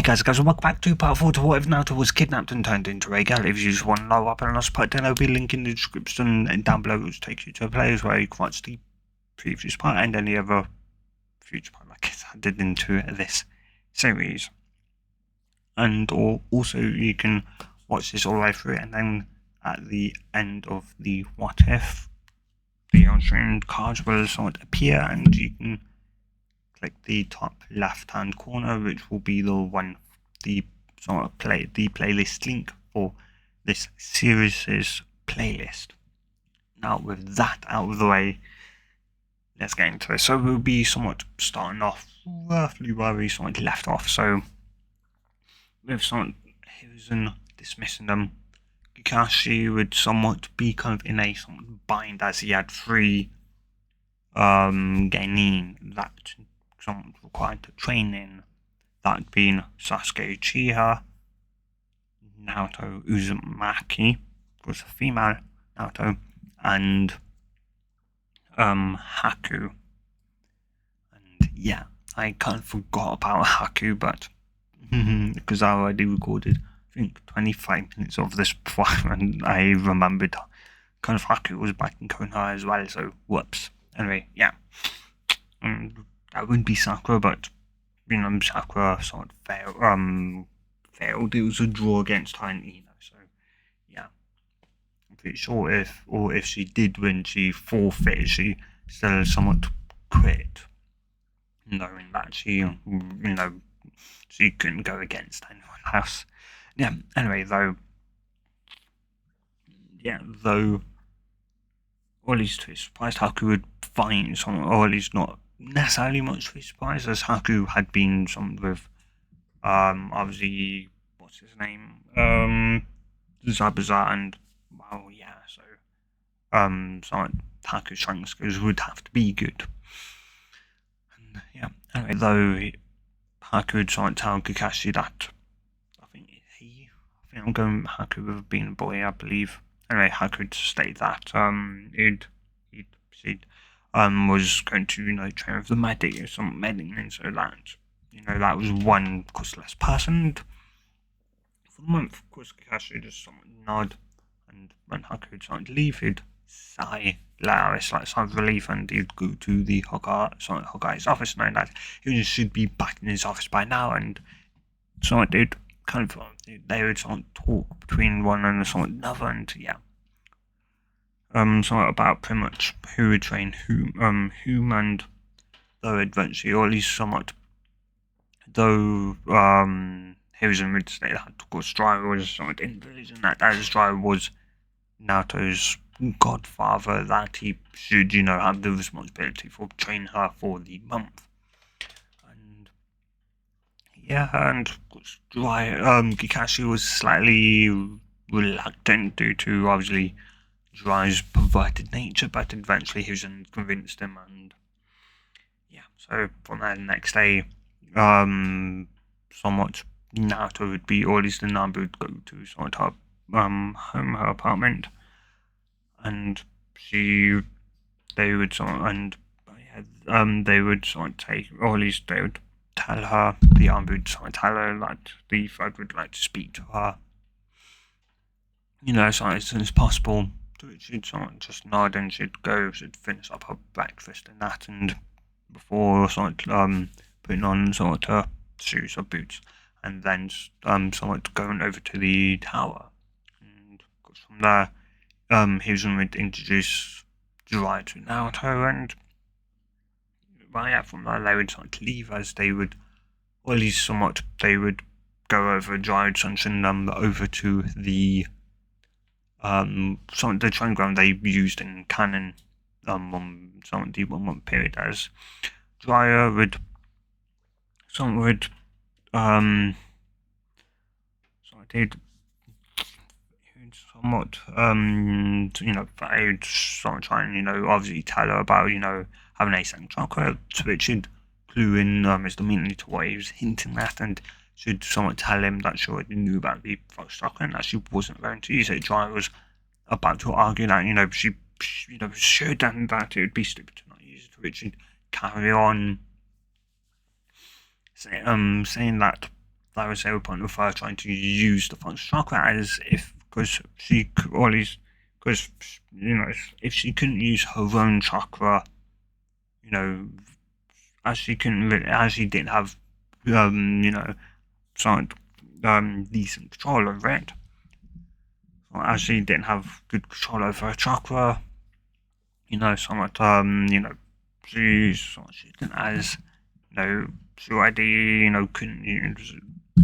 Hey guys, welcome back to part 4 to What If Naruto Was Kidnapped and Turned into a Girl. If you just want to know what happened in part 10, there'll be a link in the description and down below which takes you to a place where you can watch the previous part and any other future part like it's added into this series. And also you can watch this all the way through and then at the end of the What If, the on-screen cards will sort of appear and you can click the top left hand corner, which will be the one, the sort of the playlist link for this series' playlist. Now with that out of the way, let's get into it. So we'll be somewhat starting off roughly where we sort of left off. So with some Hiruzen dismissing them, Kakashi would somewhat be kind of in a somewhat bind as he had 3 genin that someone required to train in, that being Sasuke Uchiha, Naruto Uzumaki, was a female Naruto, and Haku. And yeah, I kind of forgot about Haku, but because I already recorded, I think, 25 minutes of this before, and I remembered kind of Haku was back in Konoha as well, so whoops. Anyway, yeah. That would be Sakura, but Sakura sort of failed. It was a draw against her and Ino, so yeah. I'm pretty sure if she did win, she forfeited. She still somewhat quit, knowing that she couldn't go against anyone else. Yeah. Anyway, though, or at least to his surprise, Haku would find someone, or at least not necessarily much to his surprise, as Haku had been some with, obviously, what's his name, Zabuza, and, well, yeah, so, Haku's strength skills would have to be good. And, yeah, anyway, though, Haku would try and tell Kakashi that, I think I'm going Haku with being a boy, I believe. Anyway, Haku would state that, he was going to, train with the medic or some medic, and so that, that was one less person. And for the month, of course, Kakashi just somewhat nod, and when Haku would try to leave, he'd sigh loud, like sigh of relief, and he'd go to the Hokage's office, knowing that he should be back in his office by now, and so they'd kind of, they would sort of talk between one and another, and yeah. Somewhat about pretty much who would train whom, and though eventually, or at least somewhat, though, Hiruzen would say that, of course, Jiraiya was somewhat in the village, and that as Jiraiya was Naruto's godfather, that he should, have the responsibility for training her for the month. And yeah, and of course, Kakashi was slightly reluctant due to, obviously, Jiraiya's perverted nature, but eventually Hiruzen convinced him, and yeah, so from there the next day, somewhat Naruto would be, or at least the Naruto would go to sort of her apartment, and they would sort of take, or at least they would tell her, the army would sort of tell her that the Thread would like to speak to her, so as soon as possible. She'd sort of just nod, and she'd finish up her breakfast and that, and before putting on her shoes or boots, and then going over to the tower. And of course from there, Hiruzen would introduce Jiraiya to Naruto, and from there they would leave, as they would, or at least they would go over Jiraiya send them over to the the training ground they used in canon, the 1 month period, as Jiraiya would they would try and, obviously tell her about, having a second chakra, which should clue in misdemeanor to what he was hinting at, and should somewhat tell him that she already knew about the first chakra and that she wasn't going to use it. Jiraiya was about to argue that, she should, and that it would be stupid to not use it, which should carry on saying that that was the whole point of her trying to use the Fox chakra as if, because she could always, because, if she couldn't use her own chakra, as she didn't have, some, decent control over it, or as she didn't have good control over her chakra, somewhat, she didn't as, she already, couldn't use,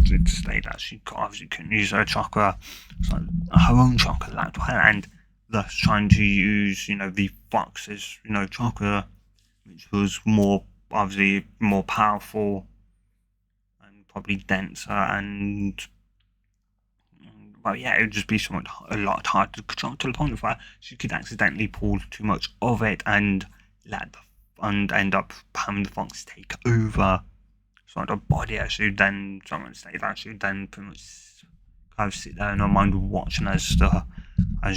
to state that she obviously couldn't use her chakra, so her own chakra that well, and thus trying to use, the fox's, chakra, which was obviously more powerful and probably denser, and well, yeah, it would just be a lot harder to control, to the point where she could accidentally pull too much of it and end up having the fox take over sort of body. Someone say that she would then pretty much kind of sit there in her mind watching as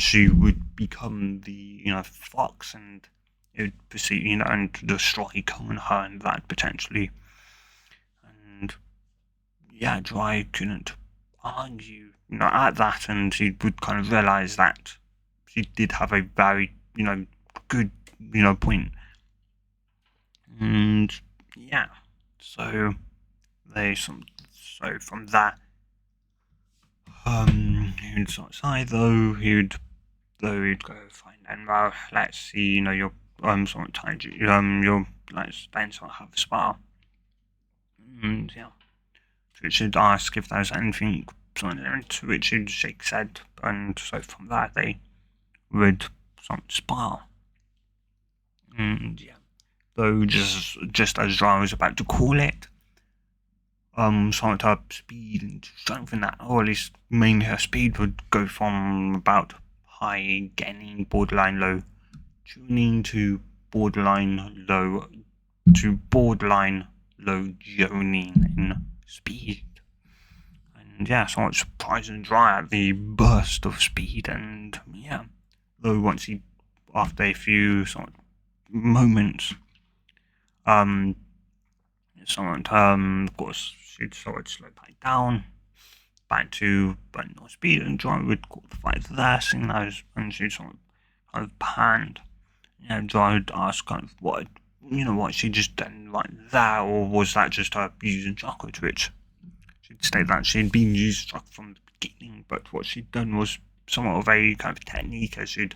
she would become the fox, and it would proceed and destroy her and that potentially. And yeah, Dry couldn't argue at that, and he would kind of realize that she did have a very good point. And yeah, so from that, he'd sort of say he'd go find and well, let's see, you're sort of tired, you're let's then sort of have a spa. And yeah, Richard asked if there's anything, to which he'd shake his head, and so from that they would sort of spa. And yeah, though just as Dry was about to call it, sort of speed and strength in that, or at least mainly her speed, would go from about high getting borderline low tuning to borderline low joning in speed. And yeah, somewhat surprised and Dry at the burst of speed, and yeah, though after a few sort of moments, of course, she'd sort of slow back to no speed, and Dry would qualify for that, seeing those, and she'd sort of kind of panned. Dry would ask kind of what she just done like that, or was that just her using chakra, to which she'd state that she'd been using chakra from the beginning, but what she'd done was somewhat of a kind of technique, as she'd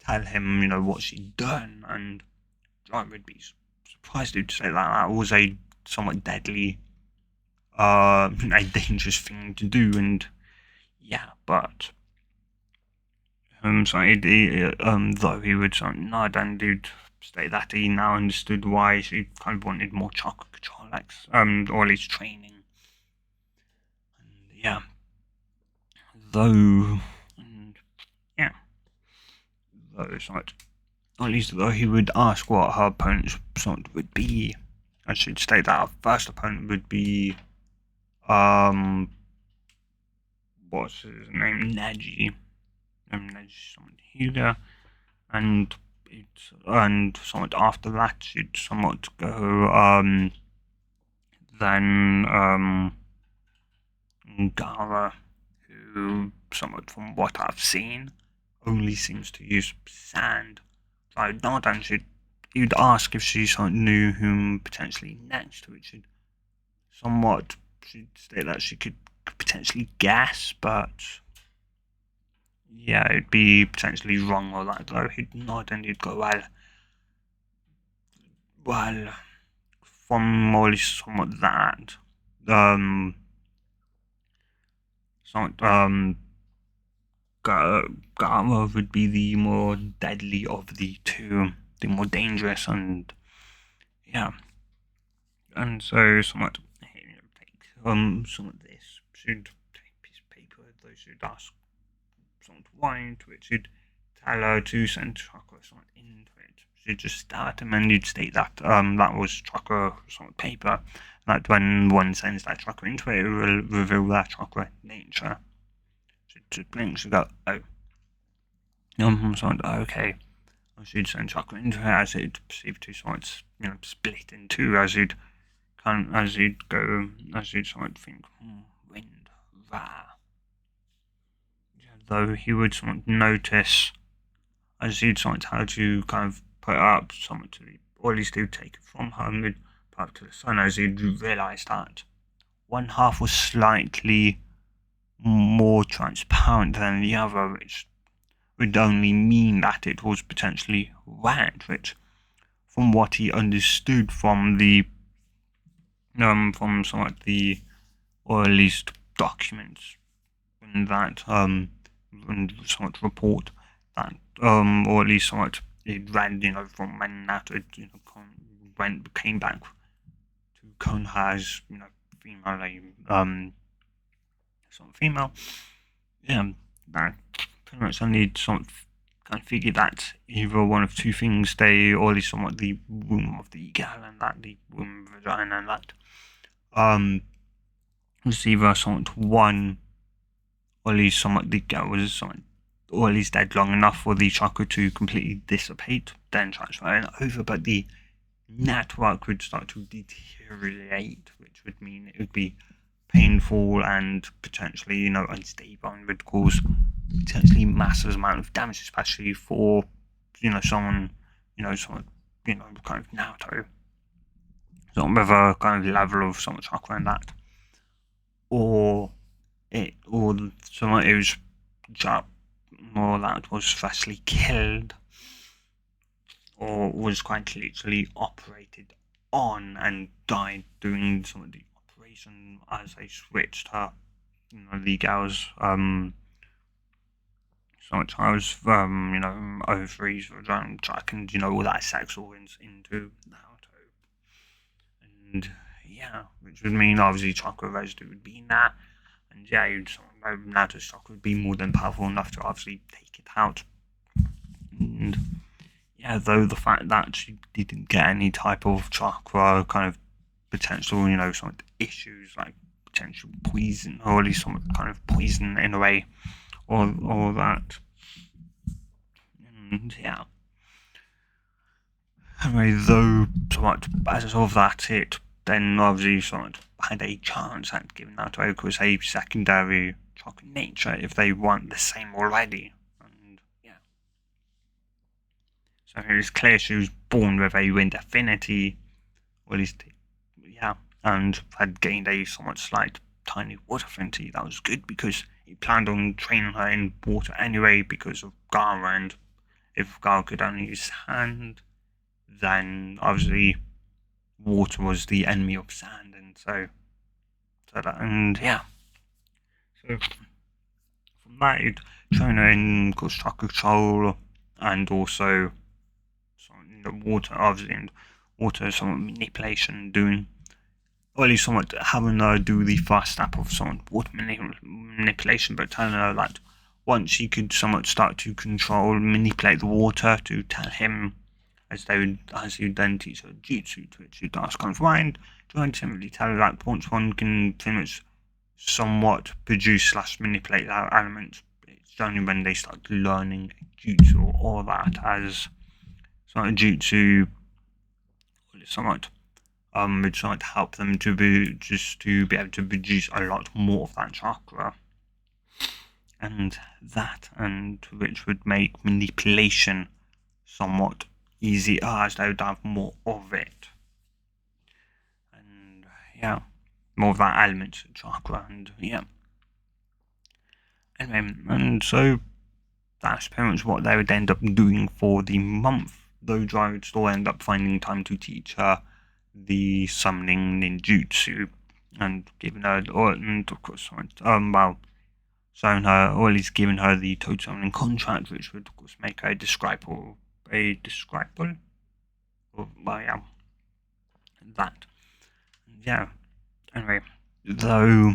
tell him, what she'd done, and Dry would be surprised to say that was a somewhat deadly, a dangerous thing to do, and yeah, but though he would sort of nod, and he'd state that he now understood why she kind of wanted more chakra control, or at least training, and yeah, though at least though he would ask what her opponent's sort would be. I should state that our first opponent would be what's his name? Neji. Neji somewhat healer, and somewhat after that she'd somewhat go then Gara, who somewhat from what I've seen only seems to use sand. So I'd nod, and you'd ask if she sort of knew whom potentially next, which she'd state that she could potentially guess, but yeah, it'd be potentially wrong or that, though. He'd nod and he'd go, well, from more or less somewhat that, Gara would be the more deadly of the two, the more dangerous, and yeah, and so somewhat take somewhat this should take a piece of paper, they should ask somewhat wine, to which she'd tell her to send chakra somewhat into it. She'd just start him, and you'd state that that was chakra somewhat paper, that when one sends that chakra into it, it will reveal that chakra nature. She'd blink, she'd go, oh. Okay. She'd send chakra into it, as it'd perceive to somewhat, split in two, as you'd as you'd go, as you'd somewhat think, wind, rah. Though he would somewhat notice, as you'd somewhat how to kind of put it up somewhat to the, or at least he'd take it from her and would put up to the sun, as he'd realise that one half was slightly more transparent than the other, which would only mean that it was potentially red, which, from what he understood from the from somewhat the, or at least documents in that and somewhat report that or at least somewhat it read, from when that came back to Konoha's, female, sort of female, that pretty much only sort of kind of figured that either one of two things, or at least somewhat the womb of the girl and that the womb vagina and that was either somewhat one, or at least somewhat the girl was somewhat, or at least dead long enough for the chakra to completely dissipate, then transferring over, but the network would start to deteriorate, which would mean it would be painful and potentially, unstable, and would cause potentially massive amount of damage, especially for, someone, kind of Naruto, sort of a kind of level of somewhat chakra and that, or someone who's or that was freshly killed, or was quite literally operated on and died during some of the operation as they switched her, the girl's sometimes ovaries, vagina, track, and all that sex organs into Naruto. And which would mean obviously chakra residue would be in there, and Naruto's chakra would be more than powerful enough to obviously take it out. And though the fact that she didn't get any type of chakra kind of potential, some issues like potential poison, or at least some kind of poison in a way, or that. And anyway, though somewhat as of that, it then obviously somewhat had a chance at giving that to Oak as a secondary chakra nature if they weren't the same already. And so it was clear she was born with a wind affinity, or at least and had gained a somewhat slight tiny water affinity. That was good because he planned on training her in water anyway because of Gaara, and if Gaara could only use sand, then obviously water was the enemy of sand, and so from that you'd train her in chakra control, and also water, obviously, and water somewhat manipulation, doing, or at least somewhat having her do the first step of somewhat water manipulation, but telling her that once she could somewhat start to manipulate the water, to tell him, as he would then teach her jutsu, to which she'd ask kind of mind, trying to simply tell her that once one can pretty much somewhat produce / manipulate that element, it's only when they start learning jutsu or that, as somewhat jutsu somewhat would somewhat help them to be able to produce a lot more of that chakra, and which would make manipulation somewhat easier, as they would have more of it, and more of that element chakra, and anyway, and so that's pretty much what they would end up doing for the month, though Dry would still end up finding time to teach her the summoning ninjutsu, and giving her, and of course, showing her, or at least giving her the total summoning contract, which would of course make her a describable, that, anyway, though,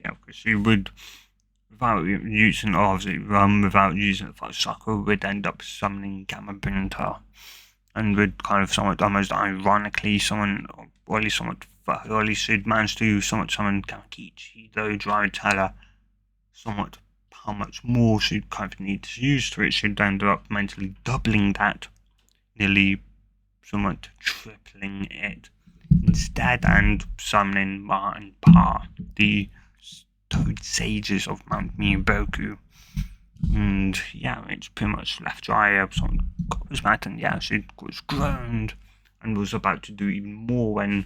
because she would, without using the first chakra, would end up summoning Gamma Binta, and would kind of somewhat almost ironically or at least she'd managed to somewhat summon Kamakichi, though Dry would tell her somewhat how much more she'd kind of need to use to it. She'd end up mentally doubling that, nearly somewhat tripling it, instead and summoning Ma and Pa, the Toad Sages of Mount Miyaboku. And yeah, it's pretty much left dry. Someone got his back, and yeah, she was groaned and was about to do even more when,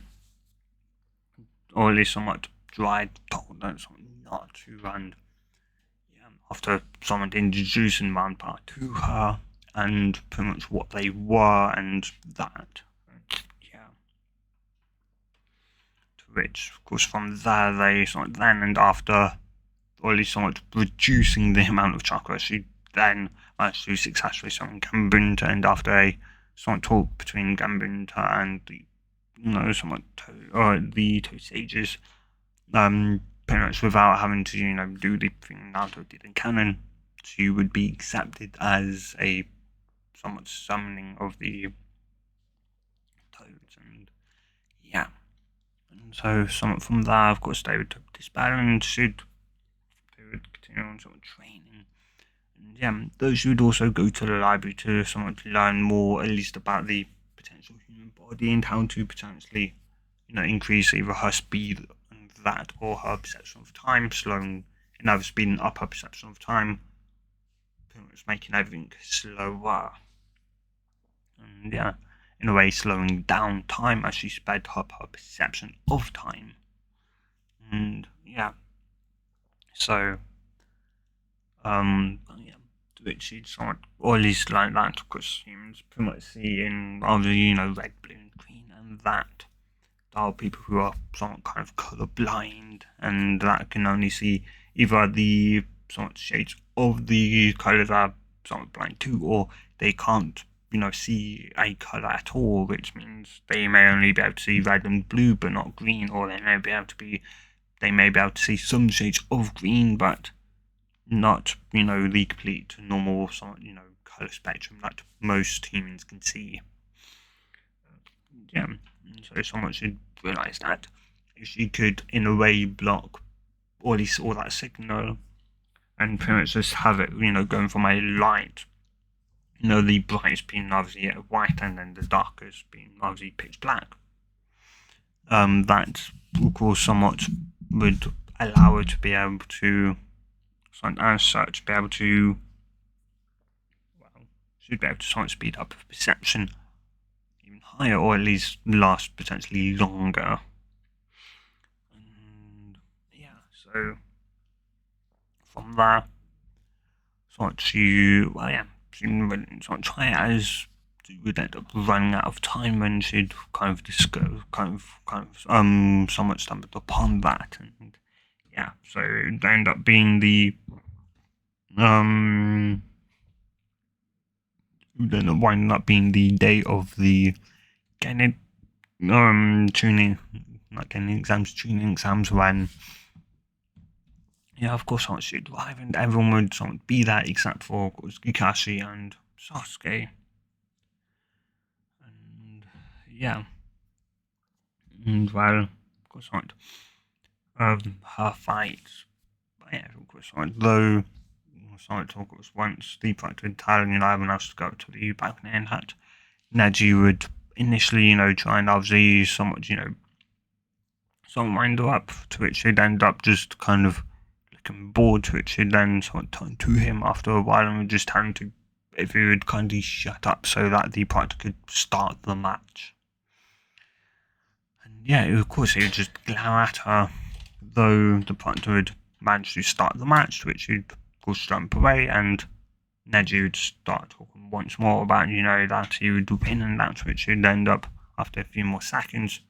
or at least somewhat dried, told her not to. And yeah, after someone introducing Manpa to her and pretty much what they were and that, yeah. To which, of course, from there they then and after, or at least somewhat reducing the amount of chakra, she then managed to successfully summon Gambunta, and after a somewhat talk between Gambunta and the the two sages, pretty much without having to do the thing Naruto did in canon, she would be accepted as a somewhat summoning of the toads, and yeah. And so somewhat from there, of course, they would disband and they would continue on sort of training. And yeah, those would also go to the library to somewhat learn more, at least about the potential human body and how to potentially, increase either her speed and that, or her perception of time, slowing, either speeding up her perception of time, pretty much making everything slower. And yeah, in a way, slowing down time as she sped up her perception of time. And yeah, so yeah, which is somewhat, or at least like that, because humans pretty much see in either red, blue, and green, and that there are people who are somewhat kind of colorblind, and that can only see either the somewhat shades of the color they're somewhat blind to, or they can't see a color at all, which means they may only be able to see red and blue but not green, or they may be able to see some shades of green but not the complete normal color spectrum that most humans can see. Yeah, so someone should realize that if she could in a way block or at least all that signal and pretty much just have it going from a light, the brightest being obviously white and then the darkest being obviously pitch black, that of course somewhat would allow her to be able to, as such, be able to, should be able to somewhat speed up perception even higher, or at least last potentially longer. And yeah, so from there, she would sort of try it as she would end up running out of time, and she'd kind of discover, somewhat stumbled upon that, and yeah, so it would end up being the then winding up being the day of the getting tuning, not getting exams, tuning exams, when of course she'd arrive and everyone would sort of be there except for, of course, Kakashi and Sasuke. And yeah, and well, of course not her fight, but yeah, of course not, though Sonic Talk was once the practical telling everyone else to go to the balcony, and that Neji would initially, try and obviously somewhat, wind her up, to which she'd end up just kind of looking bored, to which she'd then sort of turn to him after a while and would just tell him to, if he would kindly shut up so that the practical could start the match. And yeah, of course he would just glare at her, though the practical would manage to start the match, to which he'd of course jump away, and Neji would start talking once more about, that he would win, and that, which he'd end up, after a few more seconds,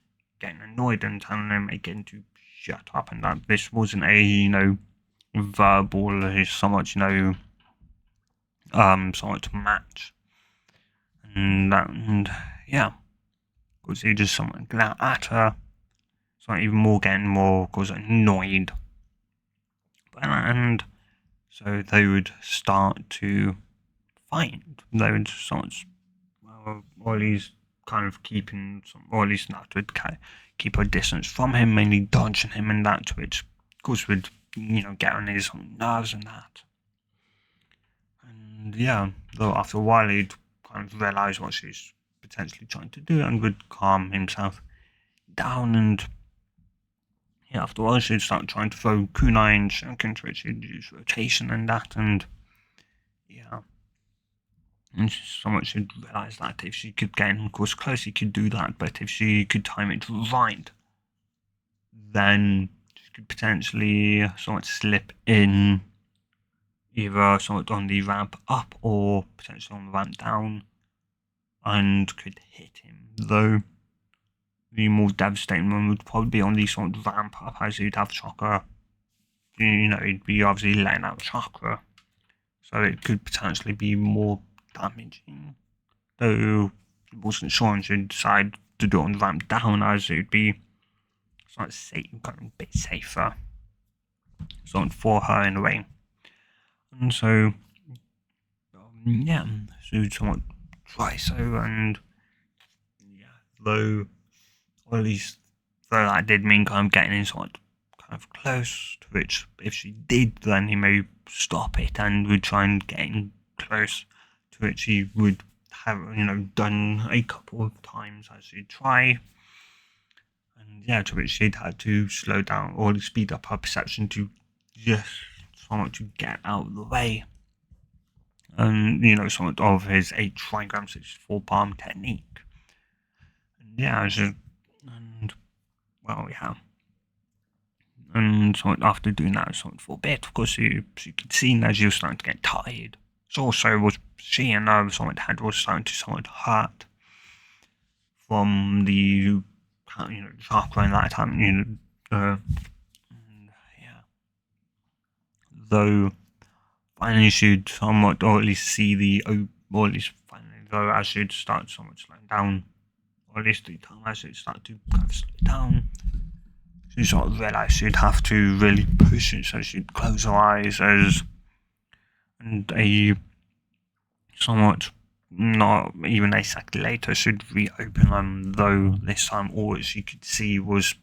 getting annoyed and telling him again to shut up, and that this wasn't a, verbal, somewhat, somewhat match. And yeah, because he just somewhat glared at her, so even more getting more, of course, annoyed. And so they would start to fight. They would sort of, or at least kind of keeping, or at least not, would keep a distance from him, mainly dodging him and that, which of course would, get on his nerves and that. And yeah, though after a while he'd kind of realise what she's potentially trying to do and would calm himself down, and yeah, afterwards she'd start trying to throw kunai and shuriken, to which she'd use rotation and that, and yeah. And so much she'd realise that if she could get in, of course, close, she could do that, but if she could time it right, then she could potentially somewhat slip in either somewhat on the ramp up or potentially on the ramp down and could hit him, though the more devastating one would probably be on the sort of ramp up, as he'd have chakra. He'd be obviously letting out chakra, so it could potentially be more damaging. Though I wasn't sure, and she'd decide to do it on the ramp down, as it'd be sort of kind of a bit safer, sort of for her in a way. And so, yeah, so somewhat try so, and yeah, though, or at least though that did mean kind of getting in somewhat kind of close, to which if she did, then he may stop it and would try and get in close, to which he would have, done a couple of times as she'd try. And yeah, to which she'd had to slow down or speed up her perception to just somewhat to get out of the way. And, somewhat of his 8 trigram 64 palm technique. And yeah, well, yeah. And somewhat after doing that somewhat for a bit, of course, she could see that she was starting to get tired. So also was she and her somewhat head was starting to somewhat hurt from the, chakra in that time, yeah. Though finally she'd somewhat, or at least see or at least finally, though, as she'd start somewhat slowing down, or at least the time as she'd start to kind of slow down, she sort of realised she'd have to really push it, so she'd close her eyes and a somewhat, not even a second later, she'd reopen them, though this time all she could see was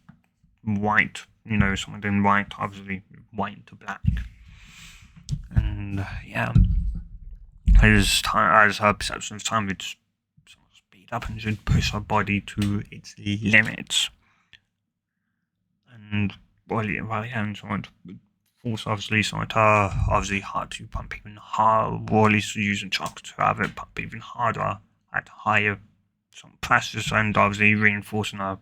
white, something in white, obviously white to black. And yeah, as her perception of time would speed up, and she'd push her body to its limits. And and somewhat force obviously somewhat her obviously hard to pump even harder, or at least using chakra to have it pump even harder at higher some pressures, and obviously reinforcing her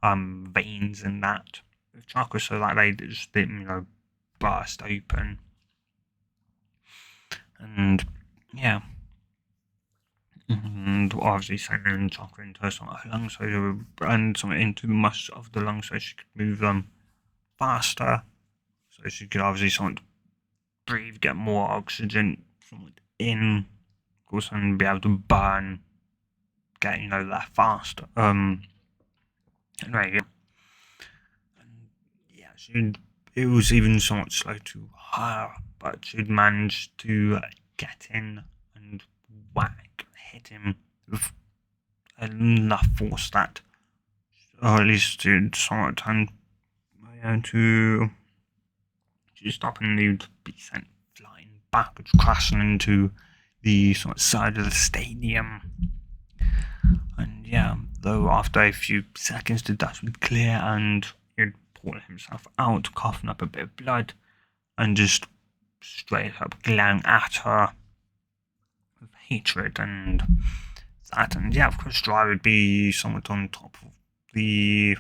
veins and that with chakra, so that they just didn't burst open. And yeah, and obviously sending chakra into her lungs, and something into the muscles of the lungs, so she could move them faster, so she could obviously somewhat breathe, get more oxygen somewhat in, of course, and be able to burn, get that faster. Anyway, yeah, it was even somewhat slow to her, but she'd managed to get in and hit him with enough force that, or at least to somewhat to stop, and he would be sent flying backwards, crashing into the sort of side of the stadium. And yeah, though after a few seconds the dust would clear, and he'd pull himself out, coughing up a bit of blood, and just straight up glaring at her with hatred and that. And yeah, of course, Dry would be somewhat on top of the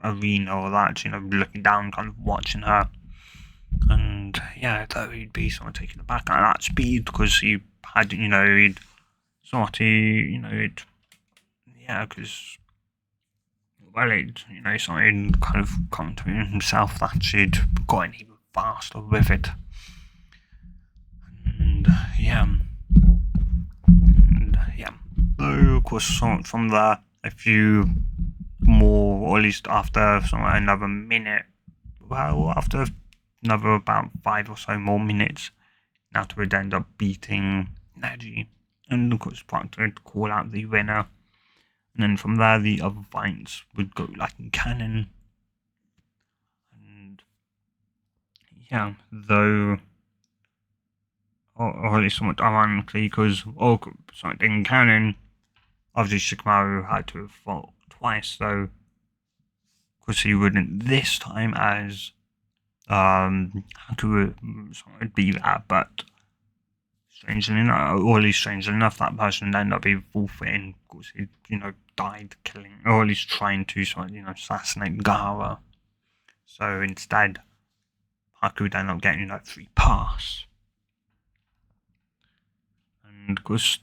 arena or that, looking down, kind of watching her. And yeah, though he'd be somewhat taken aback at that speed, because he had, he'd sort of, yeah, because, well, something kind of come to himself that she'd gotten even faster with it. And yeah. So, of course, from there, a few more, or at least after another minute, after another about 5 or so more minutes, Naruto would end up beating Neji, and of course Proctor would call out the winner, and then from there the other fights would go like in canon. And yeah, though, or at least somewhat ironically, because in canon, obviously Shikamaru had to have fought twice, though course, he wouldn't this time as Haku would be that, but strangely enough, or at least strangely enough, that person ended up being forfeiting. Of course, he died killing, or at least trying to assassinate Gaara. So instead, Haku would end up getting that free pass. And of course,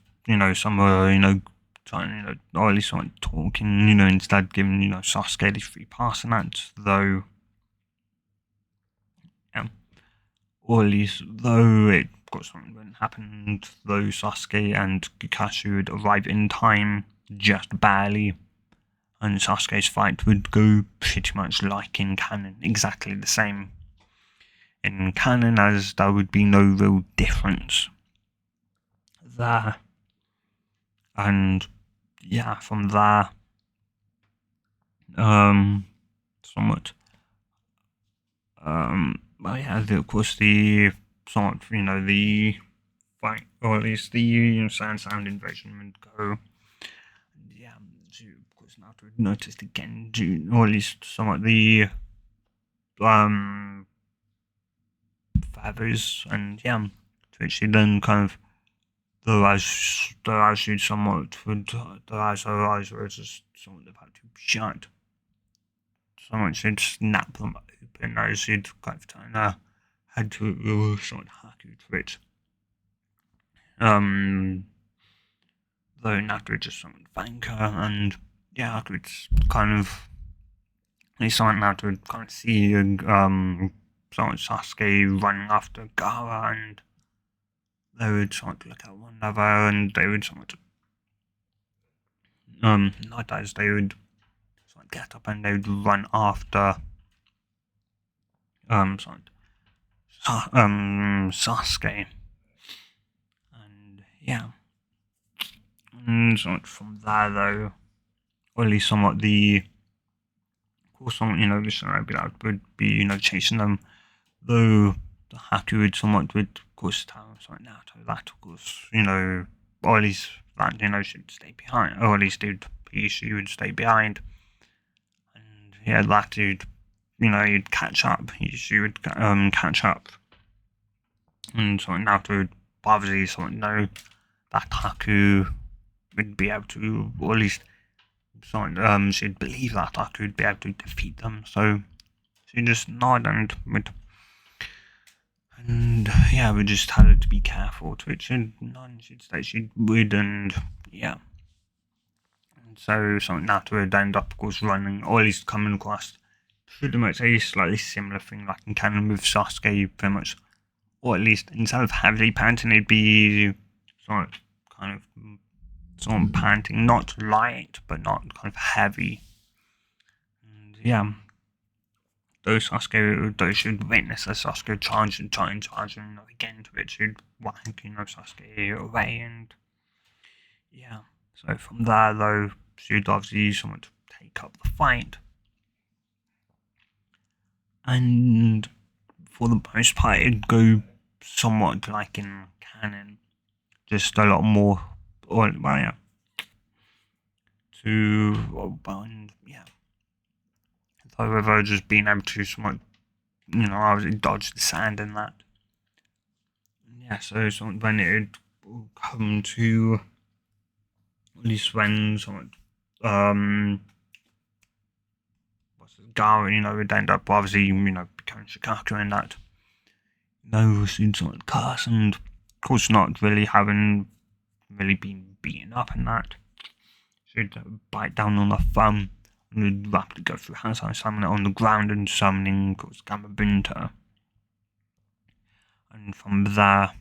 some were trying, or at least talking, instead giving Sasuke this free pass and that, though. Yeah. Or at least, though it of course something happened, though Sasuke and Kakashi would arrive in time, just barely, and Sasuke's fight would go pretty much like in canon, exactly the same in canon, as there would be no real difference there. And yeah, from there, somewhat, well, yeah, of course, the somewhat, the fight, or at least the sound invasion would go. Yeah, so of course now to notice again, or at least somewhat the feathers, and yeah, to actually then kind of the eyes should somewhat would the eyes were just somewhat about to shut. Someone should snap them open as you'd kind of turn head to somewhat Haku to it. Though Naruto just somewhat thank her, and yeah, I could kind of something Naruto kind of see someone Sasuke running after Gaara, and they would somewhat look at one another, and they would somewhat not as they would somewhat get up and they would run after Sasuke, and yeah. And somewhat from there, though, or at least somewhat the, of course, somewhat, the Shinobi would be, chasing them, though the Haku would somewhat, would, of course, tell somewhat Naruto that, of course, or at least that, should stay behind, or at least she would stay behind, and yeah, that he'd catch up, she would, catch up, and somewhat Naruto would obviously somewhat know that Haku would be able to, or at least she'd believe that Haku would be able to defeat them. So she just nodded and yeah, we just had her to be careful. To which she'd say she would, and yeah. And so something Naruto would end up, of course, running, or at least coming across pretty much a slightly similar thing like in canon with Sasuke, pretty much, or at least instead of heavily panting, it'd be sort of kind of panting, not light, but not kind of heavy. And yeah, those should witness as Sasuke charge and again, to which should whack, Sasuke away, and yeah. So from there, though, she'd obviously someone to take up the fight. And for the most part, it'd go somewhat like in canon, just a lot more, or well, yeah, and yeah. However, just being able to somewhat, obviously dodge the sand and that. Yeah, so when it would come to, at least when someone, Gaara, would end up obviously, becoming Shikaku and that. Seeing someone curse, and of course not really having really been beaten up and that. She'd bite down on the thumb and would rapidly go through hands on summon it on the ground and summoning, of course, Gamabunta. And from there,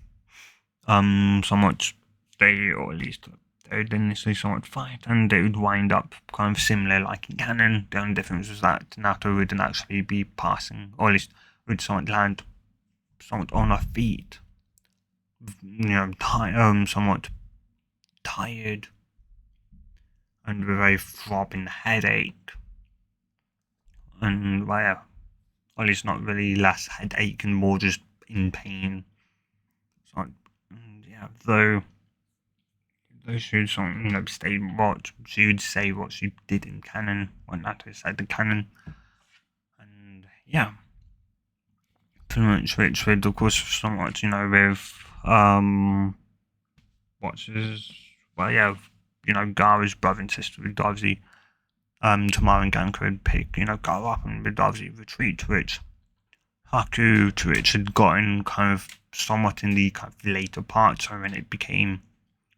somewhat they, or at least they would initially somewhat fight, and they would wind up kind of similar like in canon. The only difference was that Naruto wouldn't actually be passing, or at least would somewhat land somewhat on her feet, somewhat tired and with a throbbing headache, and well, yeah, or at least not really less headache and more just in pain. So, and yeah, though she would stay what she would say what she did in canon when Naruto said the canon, yeah, pretty much which with of course somewhat, with what's his well yeah, Gaara's brother and sister would obviously Tamara and Ganku would pick, Gaara up and would obviously retreat to which Haku to which had gotten kind of somewhat in the kind of later part, so when it became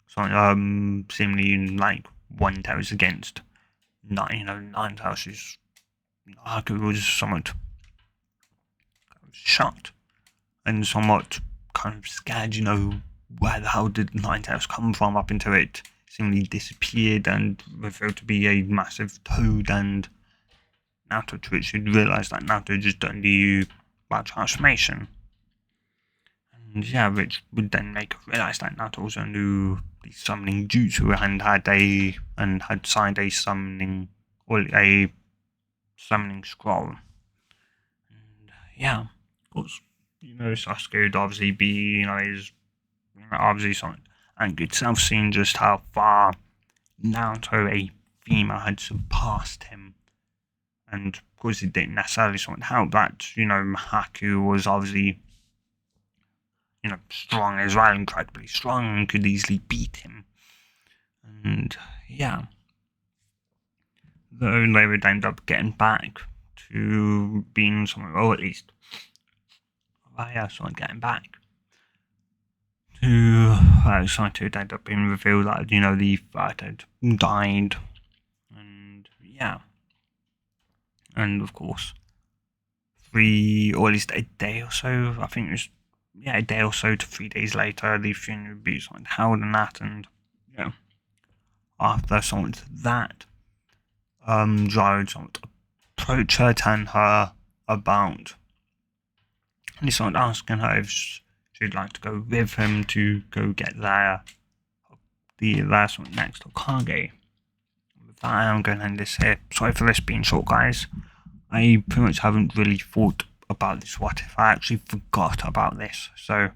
seemingly like one tails against nine tails, Haku was somewhat shocked and somewhat kind of scared, where the hell did Ninetales come from up until it seemingly disappeared and revealed to be a massive toad, and Naruto to which you'd realise that Naruto just done the bad transformation. And yeah, which would then make her realise that Naruto also knew the summoning jutsu and had signed a summoning scroll. And yeah, of course, Sasuke would obviously be, is obviously something angered self, seeing just how far Naruto, a female, had surpassed him. And of course, it didn't necessarily help that, Haku was obviously, strong as well, incredibly strong, and could easily beat him. And yeah, though they would end up getting back to being something, or at least, getting back to Saito end up being revealed that, the father had died. And yeah. And of course, 3 or at least a day or so, I think it was, a day or so to 3 days later, the funeral would be held and that, and after something to that, Gyro approached her, telling her about, and he started asking her if she'd like to go with him to go get the next Hokage. With that, I'm going to end this here. Sorry for this being short, guys. I pretty much haven't really thought about this what if. I actually forgot about this. So,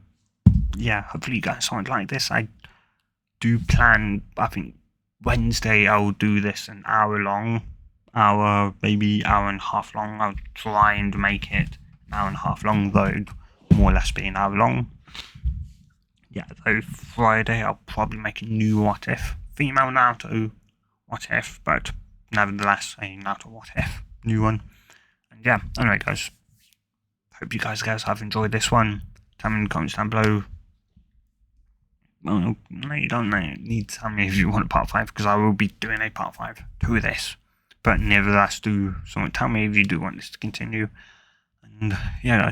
yeah, hopefully you guys might like this. I do plan, I think, Wednesday I'll do this an hour long. Maybe hour and a half long. I'll try and make it an hour and a half long, though more or less be an hour long. Yeah, though Friday I'll probably make a new what if. Female Naruto what if, but nevertheless a Naruto what if. New one. And yeah, anyway guys, hope you guys have enjoyed this one. Tell me in the comments down below. Well, no, you don't need to tell me if you want a part 5, because I will be doing a part 5 to this. But nevertheless, tell me if you do want this to continue. And yeah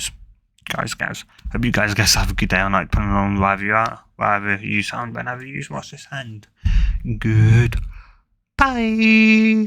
guys, hope you guys have a good day or night, depending on wherever you are, wherever you sound, whenever you watch this, and good bye.